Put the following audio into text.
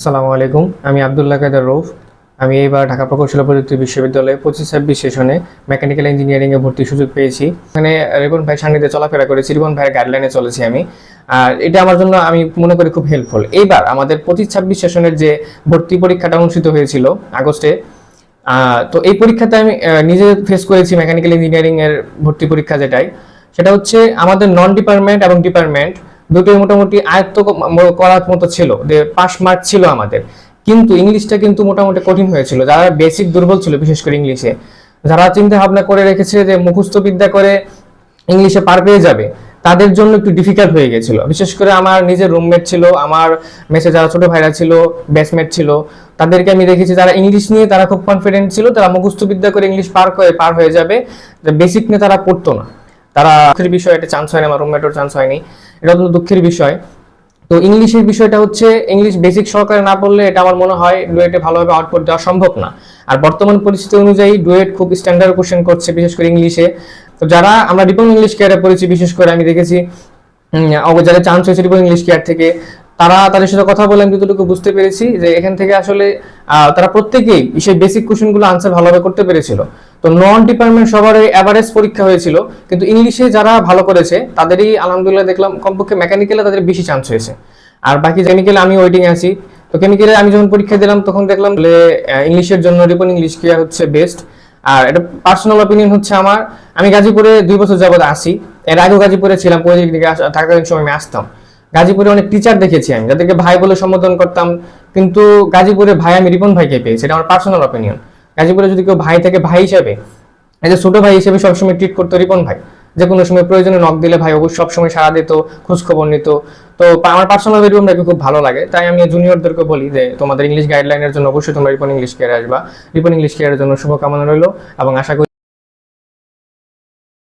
আসসালামু আলাইকুম। আমি আব্দুল্লাহ কাদের রৌফ। আমি এইবার ঢাকা প্রকৌশল ও প্রযুক্তি বিশ্ববিদ্যালয়ে 25-26 সেশনে মেকানিক্যাল ইঞ্জিনিয়ারিংয়ে ভর্তির সুযোগ পেয়েছি। এখানে রিপন ভাই সান্নিধ্যে চলাফেরা করেছি, রিপন ভাইয়ের গাইডলাইনে চলেছি আমি। আর এটা আমার জন্য আমি মনে করি খুব হেল্পফুল। এইবার আমাদের 25-26 সেশনের যে ভর্তি পরীক্ষাটা অনুষ্ঠিত হয়েছিল আগস্টে, তো এই পরীক্ষাতে আমি নিজে ফেস করেছি মেকানিক্যাল ইঞ্জিনিয়ারিং এর ভর্তি পরীক্ষা সেটা হচ্ছে আমাদের নন ডিপার্টমেন্ট এবং ডিপার্টমেন্ট দুটোই মোটামুটি আয়ত্ত করার মতো ছিল, যে পাস মার্ক ছিল আমাদের। কিন্তু ইংলিশটা কিন্তু মোটামুটি কঠিন হয়েছিল। যারা বেসিক দুর্বল ছিল বিশেষ করে ইংলিশে, যারা চিন্তা ভাবনা করে রেখেছে যে মুখস্থ বিদ্যা করে ইংলিশে পার পেয়ে যাবে, তাদের জন্য একটু ডিফিকাল্ট হয়ে গেছিল। বিশেষ করে আমার নিজের রুমমেট ছিল, আমার মেসে যারা ছোট ভাইরা ছিল, ব্যাচমেট ছিল, তাদেরকে আমি দেখেছি যারা ইংলিশ নিয়ে তারা খুব কনফিডেন্ট ছিল, তারা মুখস্থ বিদ্যা করে ইংলিশ পার হয়ে যাবে, বেসিক নিয়ে তারা পড়তো না। তারা দুঃখের বিষয়, এটা চান্স হয়নি, আমার রুমমেটের চান্স হয়নি, এটা অত্যন্ত দুঃখের বিষয়। তো ইংলিশের বিষয়টা হচ্ছে ইংলিশ বেসিক সহকারে না পড়লে এটা আমার মনে হয় ডুয়েটে ভালোভাবে আউটপুট দেওয়া সম্ভব না। আর বর্তমান পরিস্থিতি অনুযায়ী ডুয়েট খুব স্ট্যান্ডার্ড কোশ্চেন করছে বিশেষ করে ইংলিশে। তো যারা আমরা রিপন ইংলিশ কেয়ারে পড়েছি, বিশেষ করে আমি দেখেছি যারা চান্স হয়েছে রিপন ইংলিশ কেয়ার থেকে, তাদের সাথে কথা বলে আমি যতটুকু বুঝতে পেরেছি যে এখান থেকে আসলে তারা প্রত্যেকেই সেই বেসিক কোশ্চেনগুলো আনসার ভালোভাবে করতে পেরেছিল। তো নন ডিপার্টমেন্ট সবারই এভারেজ পরীক্ষা হয়েছিল, কিন্তু ইংলিশে যারা ভালো করেছে তাদেরই আলহামদুলিল্লাহ দেখলাম কমপক্ষে মেকানিক্যালে তাদের বেশি চান্স হয়েছে। আর বাকি কেমিক্যালে আমি ওয়েটিং আছি। তো কেমিক্যালে আমি যখন পরীক্ষা দিলাম তখন দেখলাম ইংলিশের জন্য রিপন ইংলিশ কেয়ার হচ্ছে বেস্ট। আর এটা পার্সোনাল অপিনিয়ন হচ্ছে আমার। আমি গাজীপুরে 2 বছর যাবত আসি, এর আগেও গাজীপুরে ছিলাম, পলিটেকনিকে থাকাকালীন সময় আমি আসতাম। গাজীপুরে অনেক টিচার দেখেছি আমি, যাদেরকে ভাই বলে সম্বোধন করতাম, কিন্তু গাজীপুরে ভাই আমি রিপন ভাইকে পেয়েছি, এটা আমার পার্সোনাল অপিনিয়ন। গাজীপুরে যদি কেউ ভাই থাকে, ভাই হিসেবে, এই যে ছোট ভাই হিসেবে সবসময় ট্রিট করতো রিপন ভাই। যে কোনো সময় প্রয়োজনে নক দিলে ভাই অবশ্যই সবসময় সাড়া দিত, খোঁজ খবর নিত। তো আমার পার্সোনাল রিপন ভাইকে খুব ভালো লাগে, তাই আমি জুনিয়রদেরকে বলি যে তোমাদের ইংলিশ গাইডলাইনের জন্য অবশ্যই তোমরা রিপন ইংলিশ কেয়ারে আসবা। রিপন ইংলিশ কেয়ারের জন্য শুভকামনা রইল এবং আশা করি